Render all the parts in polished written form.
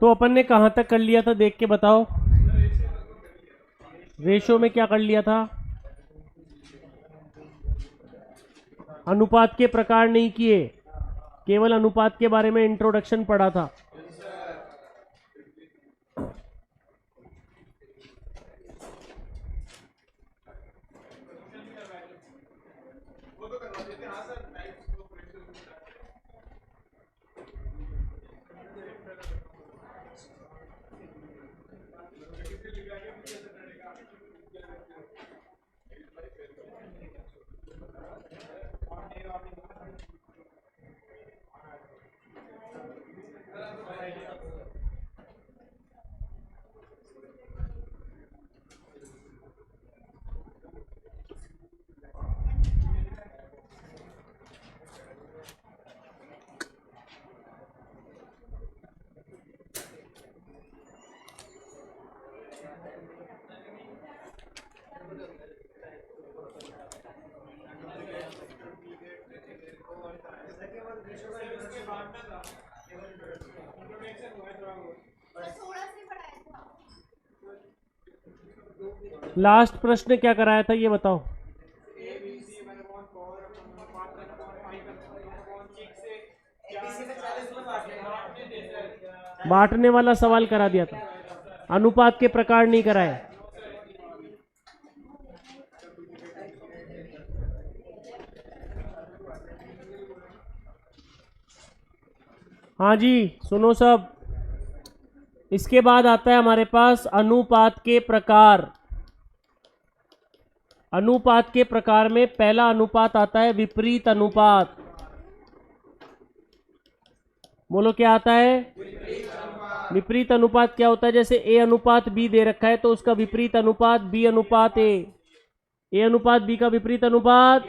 तो अपन ने कहाँ तक कर लिया था, देख के बताओ। रेशो में क्या कर लिया था? अनुपात के प्रकार नहीं किए, केवल अनुपात के बारे में इंट्रोडक्शन पढ़ा था। लास्ट प्रश्न क्या कराया था ये बताओ। बांटने वाला सवाल करा दिया था, अनुपात के प्रकार नहीं कराए। हाँ जी, सुनो सब। इसके बाद आता है हमारे पास अनुपात के प्रकार। अनुपात के प्रकार में पहला अनुपात आता है विपरीत अनुपात। बोलो क्या आता है? विपरीत अनुपात क्या होता है? जैसे ए अनुपात बी दे रखा है तो उसका विपरीत अनुपात बी अनुपात ए। ए अनुपात बी का विपरीत अनुपात,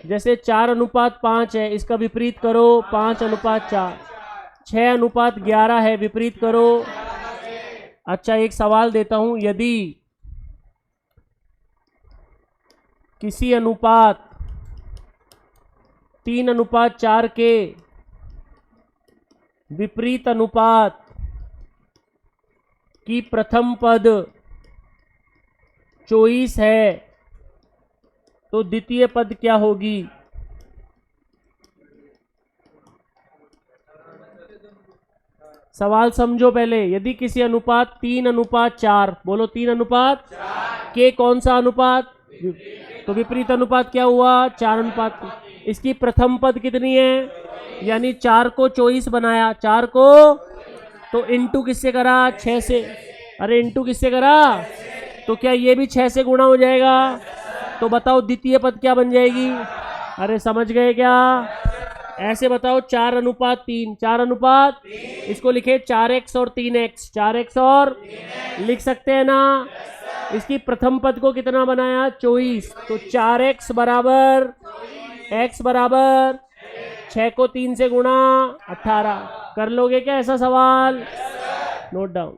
जैसे 4:5 है, इसका विपरीत करो 5:4। 6:11 है, विपरीत करो। अच्छा, एक सवाल देता हूं, यदि किसी अनुपात 3:4 के विपरीत अनुपात की प्रथम पद 24 है तो द्वितीय पद क्या होगी? सवाल समझो पहले। यदि किसी अनुपात 3:4, बोलो 3:4 के कौन सा अनुपात? तो विपरीत अनुपात क्या हुआ? 4:3। इसकी प्रथम पद कितनी है? यानी 4 को 24 बनाया, 4 को तो इंटू किससे करा? 6 से। अरे इंटू किससे करा? तो क्या ये भी 6 से गुणा हो जाएगा? तो बताओ द्वितीय पद क्या बन जाएगी? अरे समझ गए क्या? ऐसे बताओ, 4:3, 4:, इसको लिखे 4x और 3x, 4x और लिख सकते हैं ना। इसकी प्रथम पद को कितना बनाया? 24। तो 4x बराबर x बराबर 6 को 3 से गुणा 18। कर लोगे क्या ऐसा सवाल? Note down.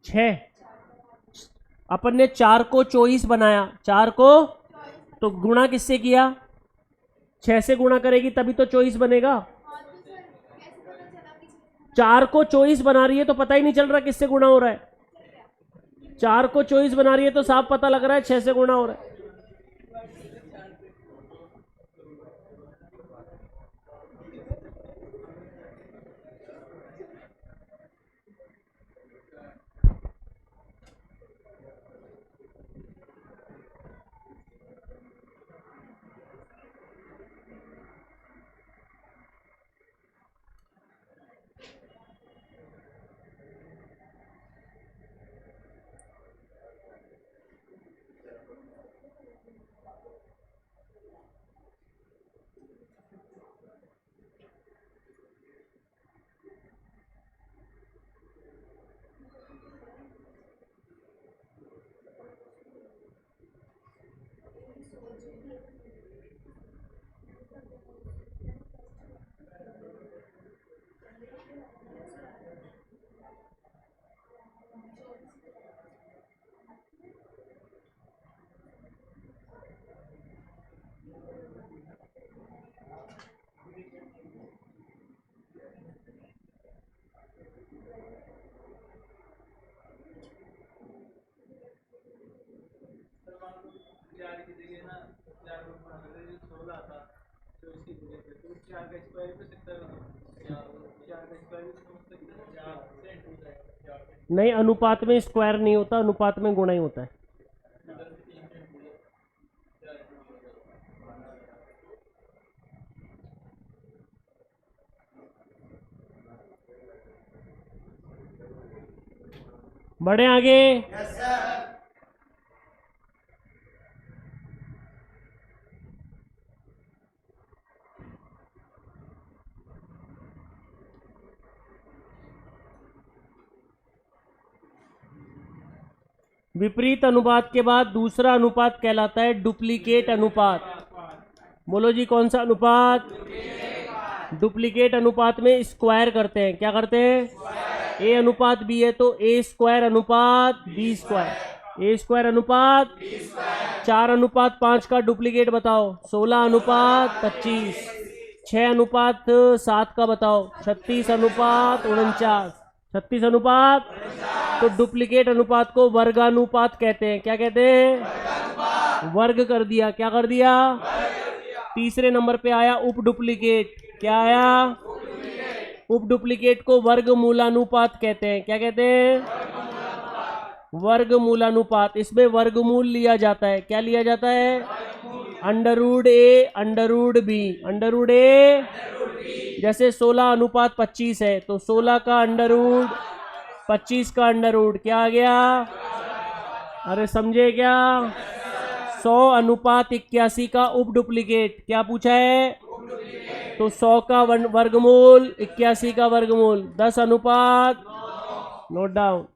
6 अपन ने 4 को 24 बनाया, 4 को तो गुणा किससे किया? 6 से गुणा करेगी तभी तो 24 बनेगा। 4 को 24 बना रही है तो पता ही नहीं चल रहा किससे गुणा हो रहा है। 4 को 24 बना रही है तो साफ पता लग रहा है 6 से गुणा हो रहा है। नहीं, अनुपात में स्क्वायर नहीं होता, अनुपात में गुणा ही होता है। बढ़े आगे। विपरीत अनुपात के बाद दूसरा अनुपात कहलाता है डुप्लीकेट अनुपात। बोलो जी, कौन सा अनुपात? डुप्लीकेट अनुपात में स्क्वायर करते हैं। क्या करते हैं? ए अनुपात बी है तो ए स्क्वायर अनुपात बी स्क्वायर। ए स्क्वायर अनुपात 4 अनुपात 5 का डुप्लीकेट बताओ। 16 अनुपात 25। 6 अनुपात 7 का बताओ। 36 अनुपात 49। 36 अनुपात। तो डुप्लीकेट अनुपात को वर्गानुपात कहते हैं। क्या कहते हैं? वर्ग कर दिया। क्या कर दिया? तीसरे नंबर पे आया उप डुप्लीकेट। क्या आया? उप डुप्लीकेट को वर्गमूलानुपात कहते हैं। क्या कहते हैं? वर्गमूलानुपात। इसमें वर्गमूल लिया जाता है। क्या लिया जाता है? Under root A under root B. Under root A, जैसे 16 अनुपात 25 है तो 16 का अंडर रूट 25 का अंडर रूट। क्या आ गया? अरे समझे क्या? 100 अनुपात 81 का उप डुप्लीकेट। क्या पूछा है? तो 100 का वर्गमूल 81 का वर्गमूल 10 अनुपात। Note down.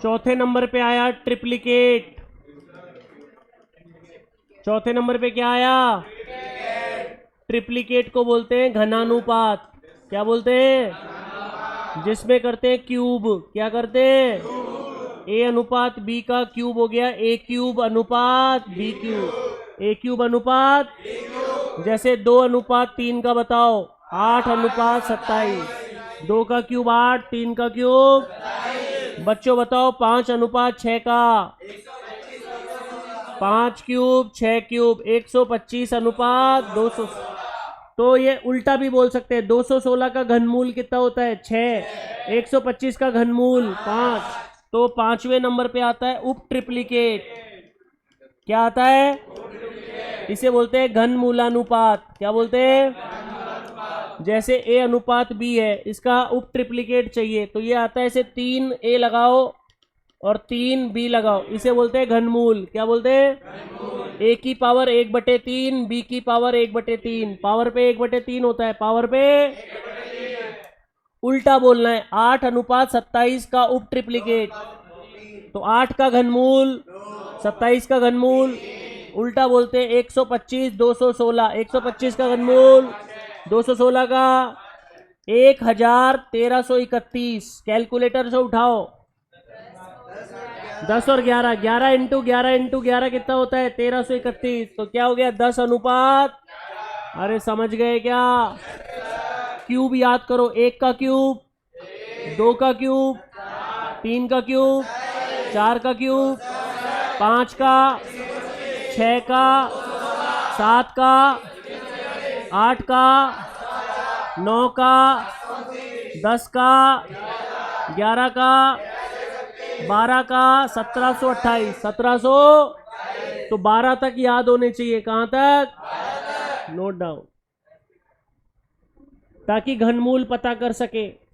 चौथे नंबर पे आया ट्रिप्लिकेट। चौथे नंबर पे क्या आया? ट्रिप्लिकेट को बोलते हैं घनानुपात। क्या बोलते हैं? जिसमें करते हैं क्यूब। क्या करते हैं? ए अनुपात बी का क्यूब हो गया ए क्यूब अनुपात बी क्यूब। ए क्यूब अनुपात, जैसे 2:3 का बताओ, 8:27। 2 का क्यूब 8, 3 का क्यूब। बच्चों बताओ 5:6 का, 5 क्यूब 6 क्यूब, 125:200। तो ये उल्टा भी बोल सकते हैं, 216 का घनमूल कितना होता है? 6। 125 का घनमूल 5। तो 5वें नंबर पे आता है उप ट्रिप्लिकेट। क्या आता है? इसे बोलते हैं घनमूलानुपात। क्या बोलते हैं? जैसे ए अनुपात बी है, इसका उप ट्रिप्लिकेट चाहिए तो ये आता है, इसे 3 ए लगाओ और 3 बी लगाओ, इसे बोलते हैं घनमूल। क्या बोलते हैं? ए की पावर 1/3, बी की पावर 1/3। पावर पे 1/3 होता है, पावर पे। उल्टा बोलना है, 8:27 का उप ट्रिप्लिकेट। तो 8 का घनमूल 27 का घनमूल, उल्टा बोलते हैं 125 216। 125 का घनमूल 216 का 1331। कैलकुलेटर से उठाओ, 10 और 11, 11 इंटू 11 इंटू 11 कितना होता है? 1331। तो क्या हो गया? 10 अनुपात। अरे समझ गए क्या? क्यूब याद करो, 1 का क्यूब, 2 का क्यूब, 3 का क्यूब, 4 का क्यूब, 5 का, 6 का, 7 का, 8 का, 9 का, 10 का, 11 का, 12 का, 1728। 1700 तो 12 तक याद होने चाहिए। कहां तक? नोट डाउन, ताकि घनमूल पता कर सके।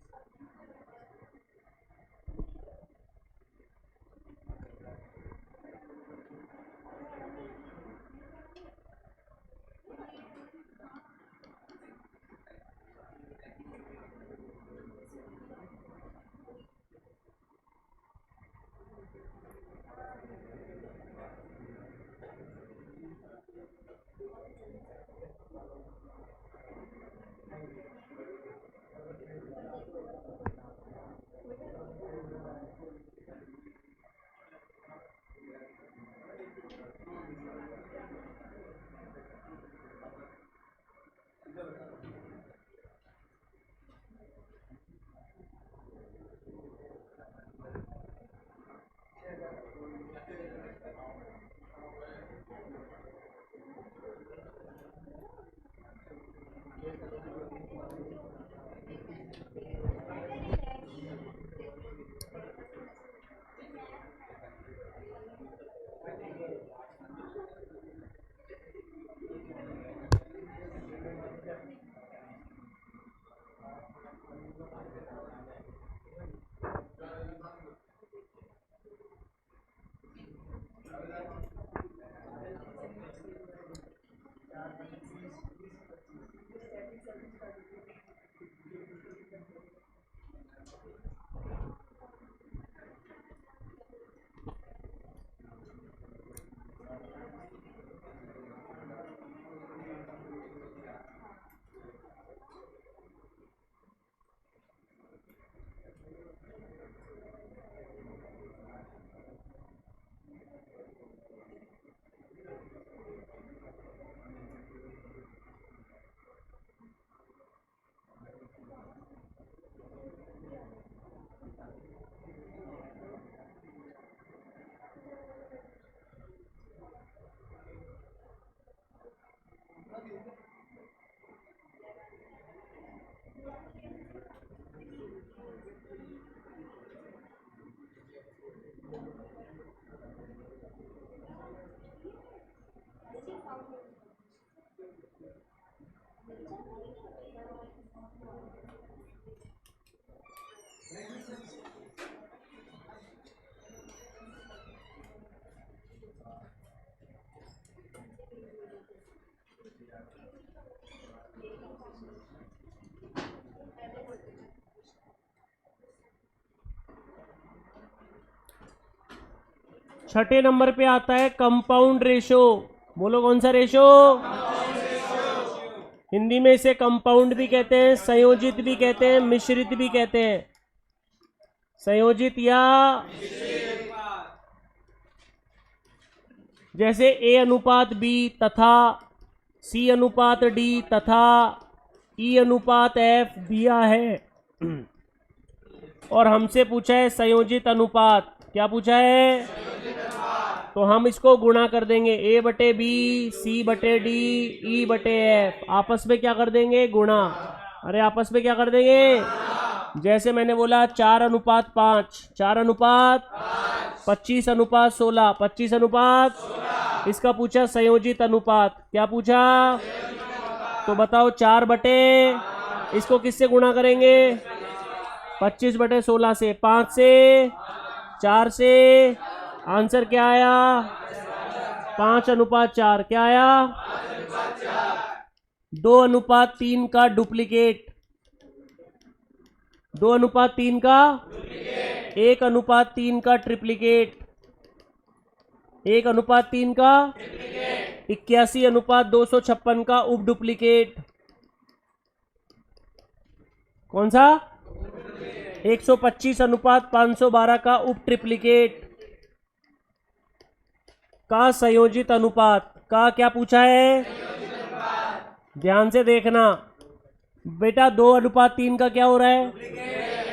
छठे नंबर पे आता है कंपाउंड रेशो। बोलो कौन सा रेशो? हिंदी में इसे कंपाउंड भी कहते हैं, संयोजित भी कहते हैं, मिश्रित भी कहते हैं। संयोजित या जैसे ए अनुपात बी तथा सी अनुपात डी तथा ई अनुपात एफ दिया है और हमसे पूछा है संयोजित अनुपात। क्या पूछा है? तो हम इसको गुणा कर देंगे, ए बटे बी, सी बटे डी, ई बटे एफ। आपस में क्या कर देंगे? गुणा। अरे आपस में क्या कर देंगे? जैसे मैंने बोला 4:5, 4:25:16, 25:16। इसका पूछा संयोजित अनुपात। क्या पूछा? तो बताओ 4 बटे, इसको किससे गुणा करेंगे? 25/16 से, 5 से, 4 से। आंसर क्या आया? 5:4। क्या आया? 2:3 का डुप्लीकेट। 2:3 का 1:3 का ट्रिप्लीकेट। 1:3 का 81:256 का उप डुप्लीकेट। कौन सा? 125:512 का उप ट्रिप्लीकेट का संयोजित अनुपात का क्या पूछा है? ध्यान से देखना बेटा। 2:3 का क्या हो रहा है?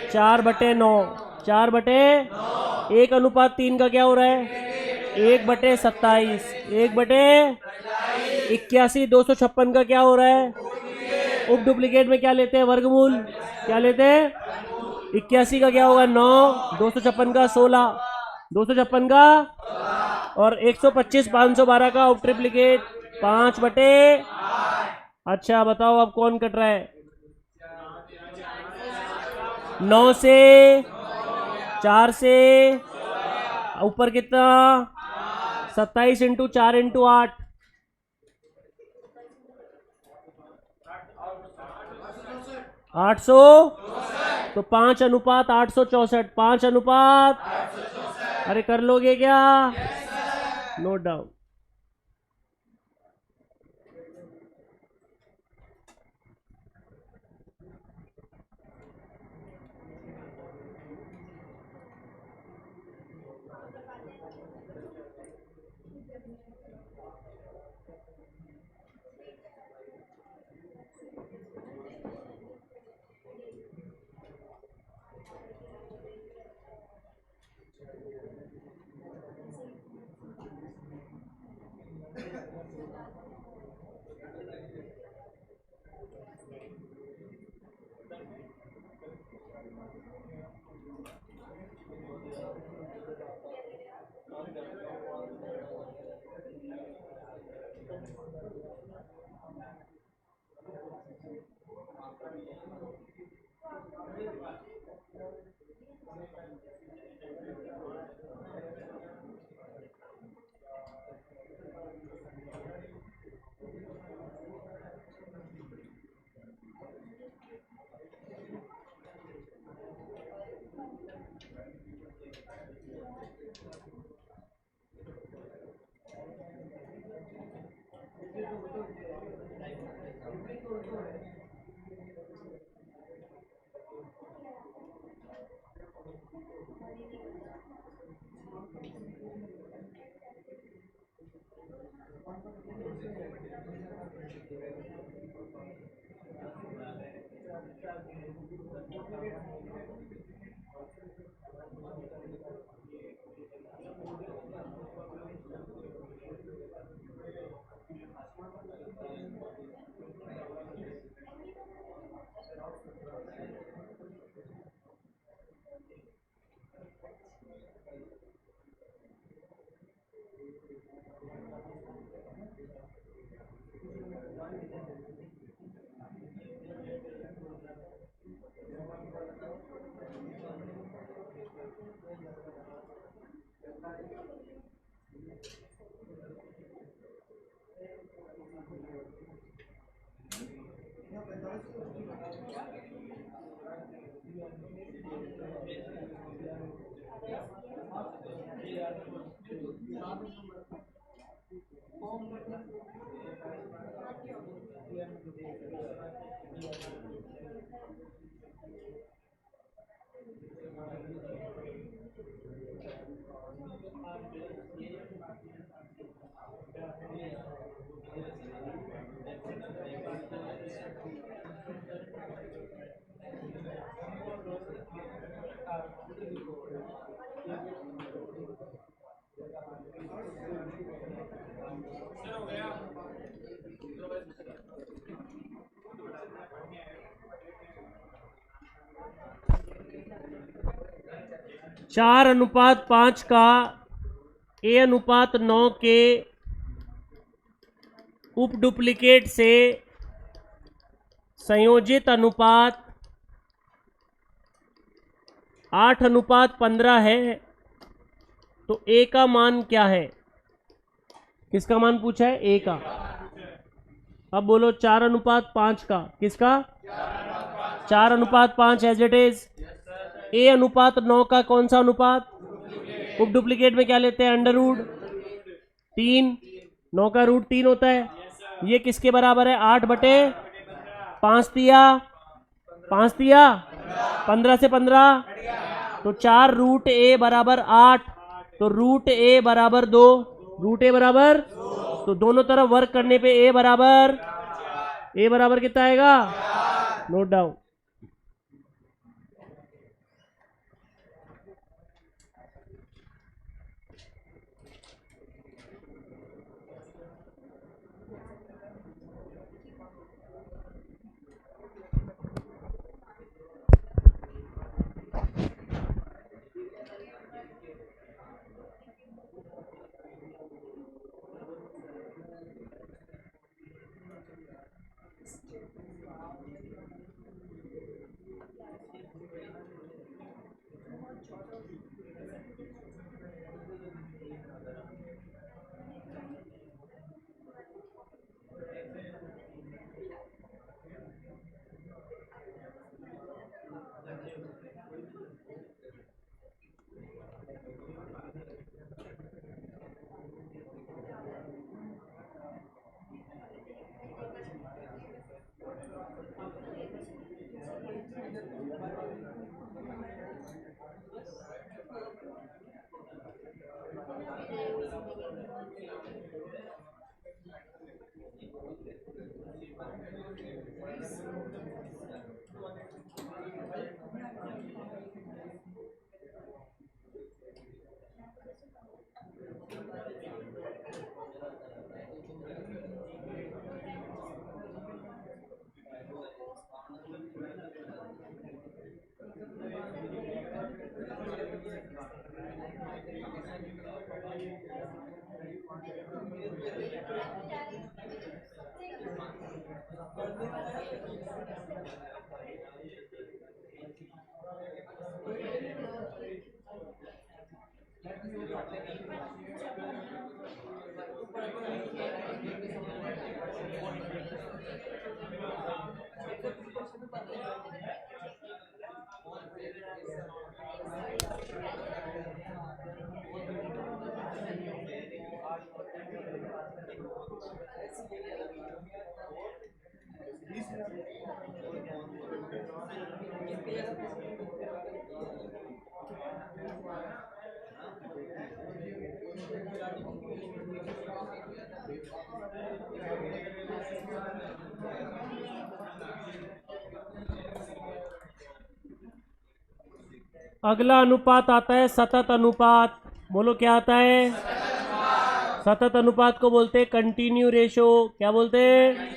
4/9। 4/9। 1:3 का क्या हो रहा है? 1/27। 1/81:256 का क्या हो रहा है? उप डुप्लीकेट में क्या लेते हैं? वर्गमूल। क्या लेते हैं? 81 का क्या होगा? 9, 256 का 16, 256 का और 125:512 का उप ट्रिप्लीकेट 5/। अच्छा बताओ अब कौन कट रहा है? 9 से, 4 से, ऊपर कितना? 27 × 4 × 8, 800। तो 5:864। 5:। अरे कर लोगे क्या? No doubt. 4:5 का A:9 के उप डुप्लीकेट से संयोजित अनुपात 8:15 है, तो A का मान क्या है? किसका मान पूछा है? A का। अब बोलो 4:5 का, किसका? 4:5 एज इट इज। A:9 का कौन सा अनुपात? उप डुप्लीकेट में क्या लेते हैं? Under root 3। 9 का रूट 3 होता है। ये किसके बराबर है? 8/5 दिया, 5 दिया, 15 से 15, तो 4 रूट A बराबर 8, तो रूट A बराबर 2, रूट A बराबर, तो दोनों तरफ वर्क करने पे A बराबर कितना आएगा? Note down. अगला अनुपात आता है सतत अनुपात। बोलो क्या आता है? सतत अनुपात को बोलते हैं कंटिन्यू रेशो। क्या बोलते हैं?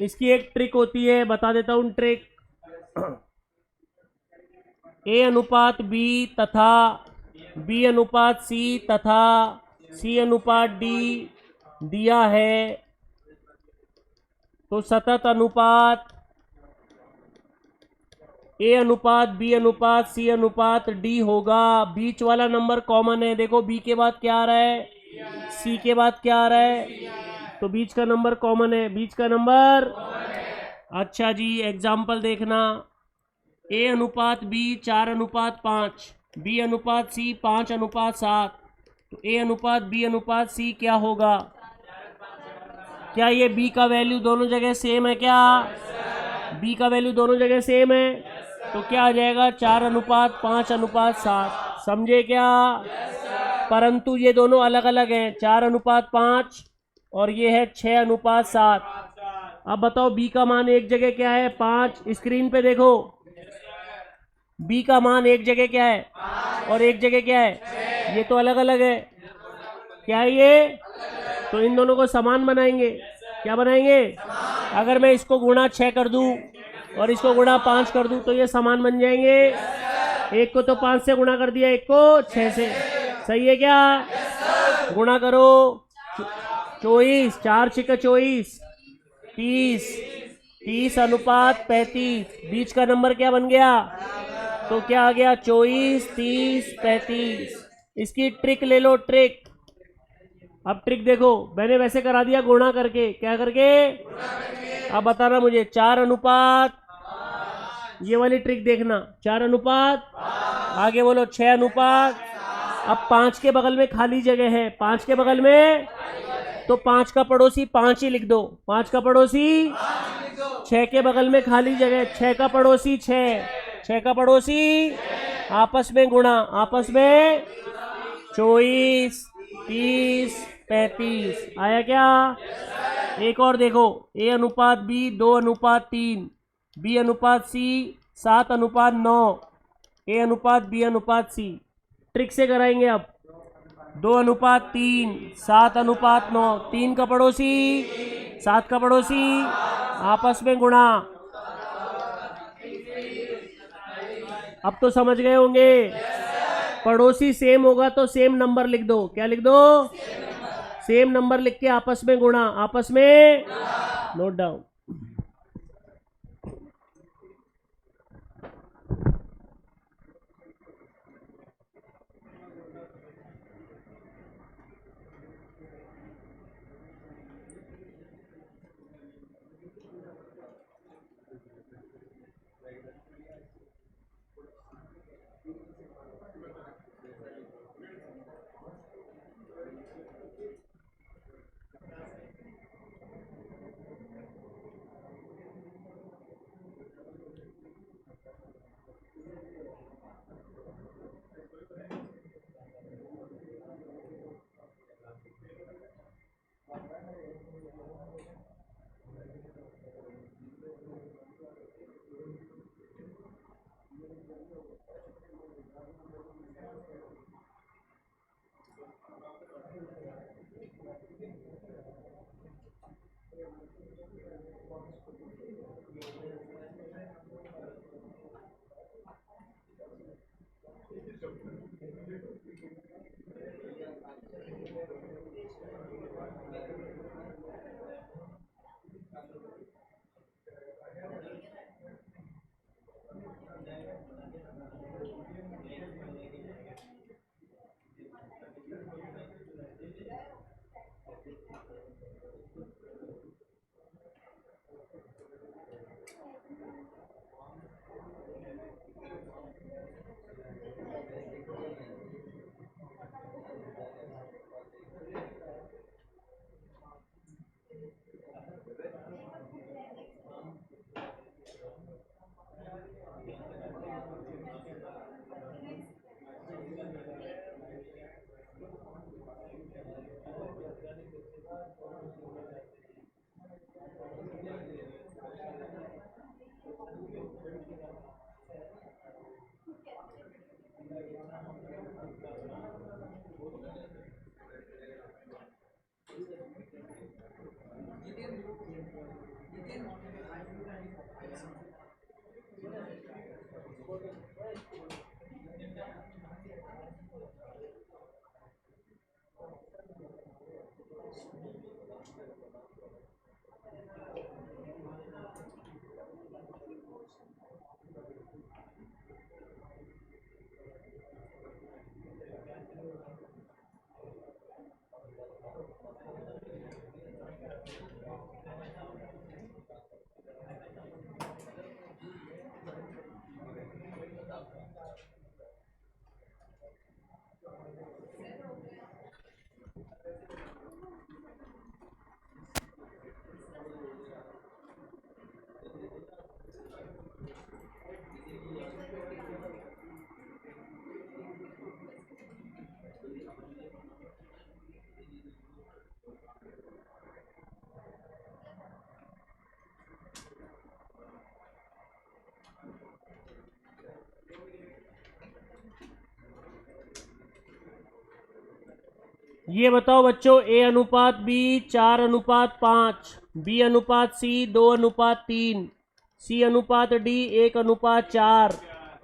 इसकी एक ट्रिक होती है, बता देता हूं ट्रिक। A:B तथा B:C तथा C:D दिया है, तो सतत अनुपात A:B:C:D होगा। बीच वाला नंबर कॉमन है। देखो B के बाद क्या आ रहा है? C के बाद क्या आ रहा है? तो बीच का नंबर कॉमन है। बीच का नंबर, अच्छा जी, एग्जाम्पल देखना। A अनुपात B 4:5, B अनुपात C 5:7, तो A अनुपात B अनुपात C क्या होगा? क्या ये B का वैल्यू दोनों जगह सेम है क्या? B का वैल्यू दोनों जगह सेम है, तो क्या आ जाएगा? 4:5:7। समझे क्या? परंतु ये दोनों अलग अलग हैं, 4:5 और ये है 6:7। अब बताओ B का मान एक जगह क्या है? 5। स्क्रीन पे देखो, B का मान एक जगह क्या है और एक जगह क्या है? ये तो अलग अलग है। क्या है ये? तो इन दोनों को समान बनाएंगे। क्या बनाएंगे? अगर मैं इसको गुणा 6 कर दूं और इसको गुणा 5 कर दूं तो ये समान बन जाएंगे। एक को तो 5 से गुणा कर दिया, एक को 6 से। सही है क्या? गुणा करो। 24, 4×6 = 24, 30, 30:35। बीच का नंबर क्या बन गया? तो क्या आ गया? 24, 30, 35। इसकी ट्रिक ले लो, ट्रिक। अब ट्रिक देखो, मैंने वैसे करा दिया गुणा करके। क्या करके? अब बताना मुझे, 4:5, ये वाली ट्रिक देखना। 4:5, आगे बोलो 6:5। अब 5 के बगल में खाली जगह है, 5 के बगल में, तो 5 का पड़ोसी 5 ही लिख दो। 5 का पड़ोसी 6 के बगल में खाली जगह, 6 का पड़ोसी 6, 6 का पड़ोसी, आपस में गुणा, आपस में 24, 30, 35। आया क्या? एक और देखो, A अनुपात B 2:3, B अनुपात C 7:9, A अनुपात B अनुपात C। ट्रिक से कराएंगे अब। 2:3, 7:9, 3 का पड़ोसी, 7 का पड़ोसी, आपस में गुणा। अब तो समझ गए होंगे। पड़ोसी सेम होगा तो सेम नंबर लिख दो। क्या लिख दो? सेम नंबर लिख के आपस में गुणा, आपस में नोट डाउन। ये बताओ बच्चों, ए अनुपात बी 4:5, बी अनुपात सी 2:3, सी अनुपात डी 1:4।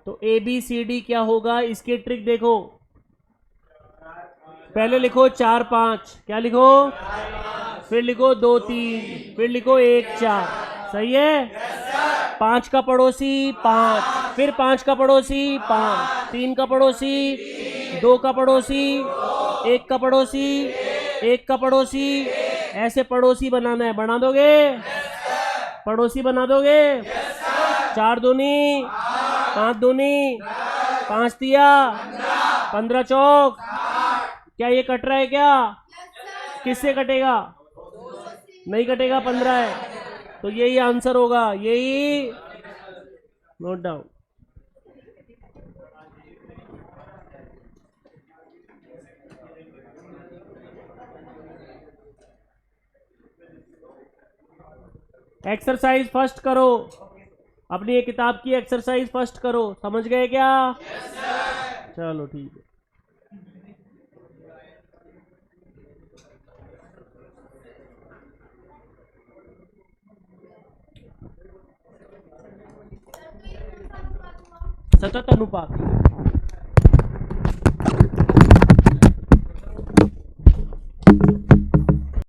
तो ए बी सी डी क्या होगा? इसकी ट्रिक देखो। पहले लिखो 4 5, क्या लिखो? फिर लिखो 2 3, फिर लिखो 1 4। सही है? 5 का पड़ोसी 5, फिर 5 का पड़ोसी 5, 3 का पड़ोसी, 2 का पड़ोसी, 1 का पड़ोसी, 1 का पड़ोसी। ऐसे पड़ोसी बनाना है। बना दोगे? पड़ोसी बना दोगे? 4 दूनी 5 दूनी 5 तिया 15 चौक। क्या ये कट रहा है क्या? किससे कटेगा? नहीं कटेगा, 15 है। तो यही आंसर होगा, यही। Note down. एक्सरसाइज फर्स्ट करो। अपनी ये किताब की एक्सरसाइज फर्स्ट करो। समझ गए क्या? चलो ठीक है। सतत अनुपात।